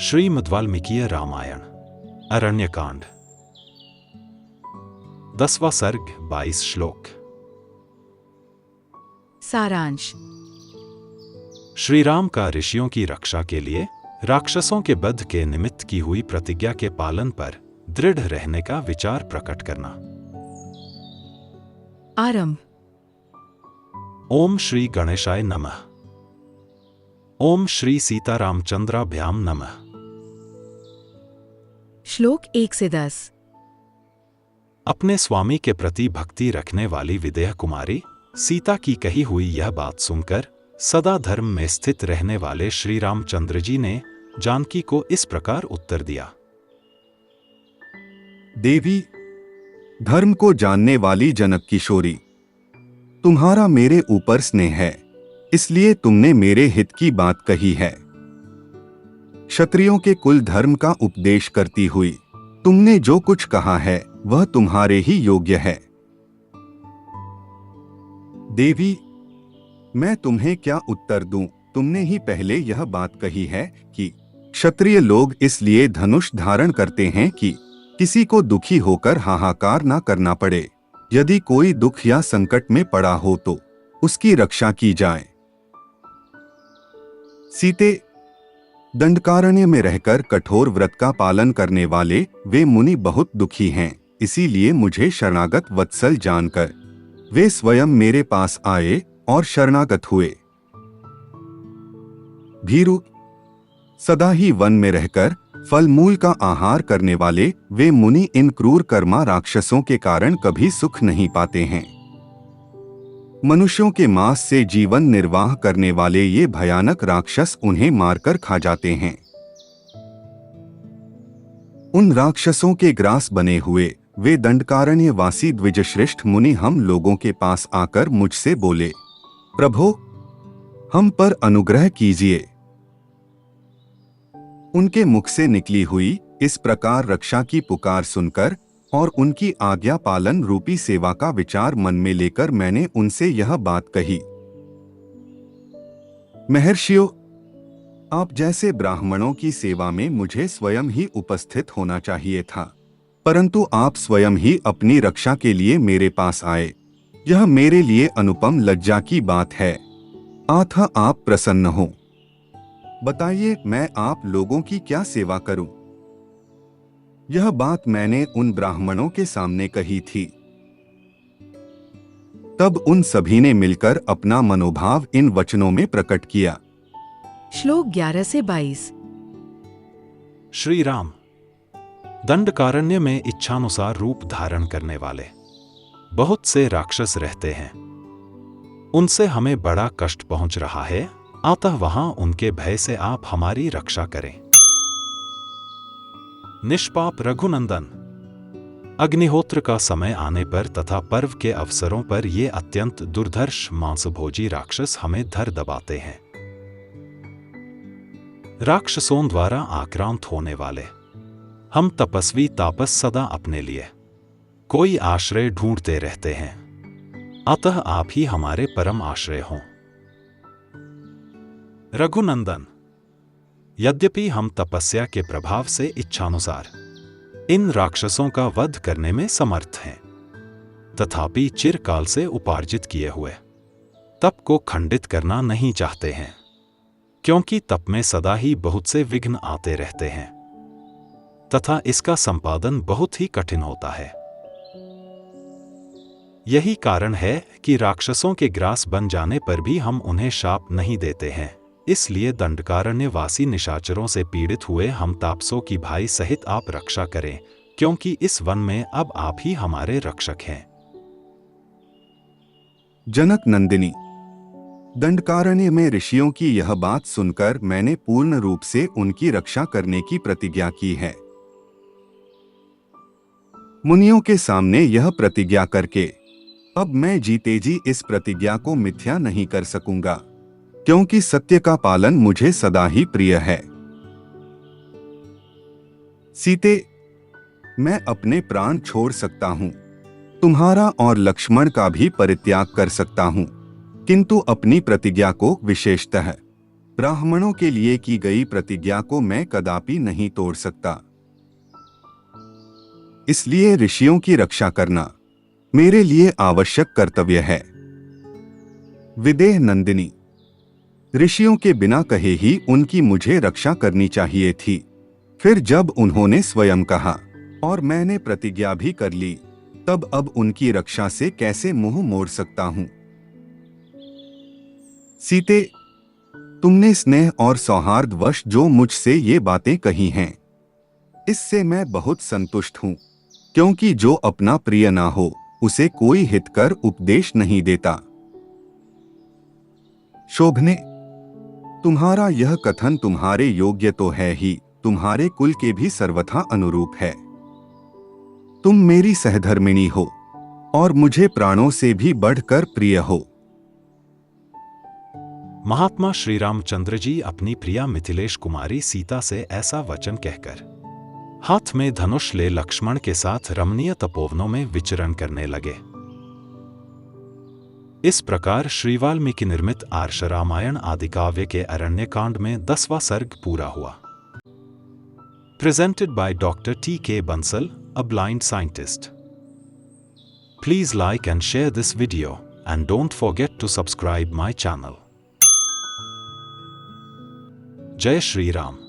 श्रीमद् वाल्मीकीय रामायण अरण्यकांड 10वां सर्ग 22 श्लोक। सारांश। श्री राम का ऋषियों की रक्षा के लिए राक्षसों के वध के निमित्त की हुई प्रतिज्ञा के पालन पर दृढ़ रहने का विचार प्रकट करना। आरंभ। ओम श्री गणेशाय नमः। ओम श्री सीतारामचंद्राभ्याम नमः। श्लोक 1 से 10। अपने स्वामी के प्रति भक्ति रखने वाली विदेह कुमारी सीता की कही हुई यह बात सुनकर सदा धर्म में स्थित रहने वाले श्री रामचंद्र जी ने जानकी को इस प्रकार उत्तर दिया। देवी, धर्म को जानने वाली जनक किशोरी, तुम्हारा मेरे ऊपर स्नेह है, इसलिए तुमने मेरे हित की बात कही है। क्षत्रियों के कुल धर्म का उपदेश करती हुई तुमने जो कुछ कहा है वह तुम्हारे ही योग्य है। देवी, मैं तुम्हें क्या उत्तर दूं? तुमने ही पहले यह बात कही है कि क्षत्रिय लोग इसलिए धनुष धारण करते हैं कि किसी को दुखी होकर हाहाकार ना करना पड़े। यदि कोई दुख या संकट में पड़ा हो तो उसकी रक्षा की जाए। सीते, दंडकारण्य में रहकर कठोर व्रत का पालन करने वाले वे मुनि बहुत दुखी हैं, इसीलिए मुझे शरणागत वत्सल जानकर वे स्वयं मेरे पास आए और शरणागत हुए। भीरु, सदा ही वन में रहकर फल मूल का आहार करने वाले वे मुनि इन क्रूर कर्मा राक्षसों के कारण कभी सुख नहीं पाते हैं। मनुष्यों के मांस से जीवन निर्वाह करने वाले ये भयानक राक्षस उन्हें मारकर खा जाते हैं। उन राक्षसों के ग्रास बने हुए वे दंडकारण्य वासी द्विजश्रेष्ठ मुनि हम लोगों के पास आकर मुझसे बोले, प्रभो, हम पर अनुग्रह कीजिए। उनके मुख से निकली हुई इस प्रकार रक्षा की पुकार सुनकर और उनकी आज्ञा पालन रूपी सेवा का विचार मन में लेकर मैंने उनसे यह बात कही। महर्षियों, आप जैसे ब्राह्मणों की सेवा में मुझे स्वयं ही उपस्थित होना चाहिए था, परंतु आप स्वयं ही अपनी रक्षा के लिए मेरे पास आए। यह मेरे लिए अनुपम लज्जा की बात है। अतः आप प्रसन्न हो। बताइए, मैं आप लोगों की क्या सेवा करूं? यह बात मैंने उन ब्राह्मणों के सामने कही थी। तब उन सभी ने मिलकर अपना मनोभाव इन वचनों में प्रकट किया। श्लोक 11 से 22। श्री राम, दंडकारण्य में इच्छानुसार रूप धारण करने वाले बहुत से राक्षस रहते हैं। उनसे हमें बड़ा कष्ट पहुंच रहा है, अतः वहां उनके भय से आप हमारी रक्षा करें। निष्पाप रघुनंदन, अग्निहोत्र का समय आने पर तथा पर्व के अवसरों पर ये अत्यंत दुर्धर्ष मांसभोजी राक्षस हमें धर दबाते हैं। राक्षसों द्वारा आक्रांत होने वाले हम तपस्वी तापस सदा अपने लिए कोई आश्रय ढूंढते रहते हैं, अतः आप ही हमारे परम आश्रय हों। रघुनंदन, यद्यपि हम तपस्या के प्रभाव से इच्छानुसार इन राक्षसों का वध करने में समर्थ हैं, तथापि चिरकाल से उपार्जित किए हुए तप को खंडित करना नहीं चाहते हैं, क्योंकि तप में सदा ही बहुत से विघ्न आते रहते हैं तथा इसका संपादन बहुत ही कठिन होता है। यही कारण है कि राक्षसों के ग्रास बन जाने पर भी हम उन्हें शाप नहीं देते हैं। इसलिए दंडकारण्य वासी निशाचरों से पीड़ित हुए हम तापसों की भाई सहित आप रक्षा करें, क्योंकि इस वन में अब आप ही हमारे रक्षक हैं। जनक नंदिनी, दंडकारण्य में ऋषियों की यह बात सुनकर मैंने पूर्ण रूप से उनकी रक्षा करने की प्रतिज्ञा की है। मुनियों के सामने यह प्रतिज्ञा करके अब मैं जीते जी इस प्रतिज्ञा को मिथ्या नहीं कर सकूंगा, क्योंकि सत्य का पालन मुझे सदा ही प्रिय है। सीते, मैं अपने प्राण छोड़ सकता हूं, तुम्हारा और लक्ष्मण का भी परित्याग कर सकता हूं, किंतु अपनी प्रतिज्ञा को विशेषतः ब्राह्मणों के लिए की गई प्रतिज्ञा को मैं कदापि नहीं तोड़ सकता। इसलिए ऋषियों की रक्षा करना मेरे लिए आवश्यक कर्तव्य है। विदेह नंदिनी, ऋषियों के बिना कहे ही उनकी मुझे रक्षा करनी चाहिए थी। फिर जब उन्होंने स्वयं कहा और मैंने प्रतिज्ञा भी कर ली, तब अब उनकी रक्षा से कैसे मुंह मोड़ सकता हूं? सीते, तुमने स्नेह और सौहार्दवश जो मुझसे ये बातें कही हैं, इससे मैं बहुत संतुष्ट हूं, क्योंकि जो अपना प्रिय ना हो उसे कोई हितकर उपदेश नहीं देता। शोभने, तुम्हारा यह कथन तुम्हारे योग्य तो है ही, तुम्हारे कुल के भी सर्वथा अनुरूप है। तुम मेरी सहधर्मिणी हो और मुझे प्राणों से भी बढ़कर प्रिय हो। महात्मा श्री रामचंद्र जी अपनी प्रिया मिथिलेश कुमारी सीता से ऐसा वचन कहकर हाथ में धनुष ले लक्ष्मण के साथ रमणीय तपोवनों में विचरण करने लगे। इस प्रकार श्री वाल्मीकि निर्मित आर्ष रामायण आदि काव्य के अरण्यकांड में 10वां सर्ग पूरा हुआ। Presented by doctor T.K. Bansal, a blind scientist. Please like and share this video, and don't forget to subscribe my channel. Jai Shri Ram.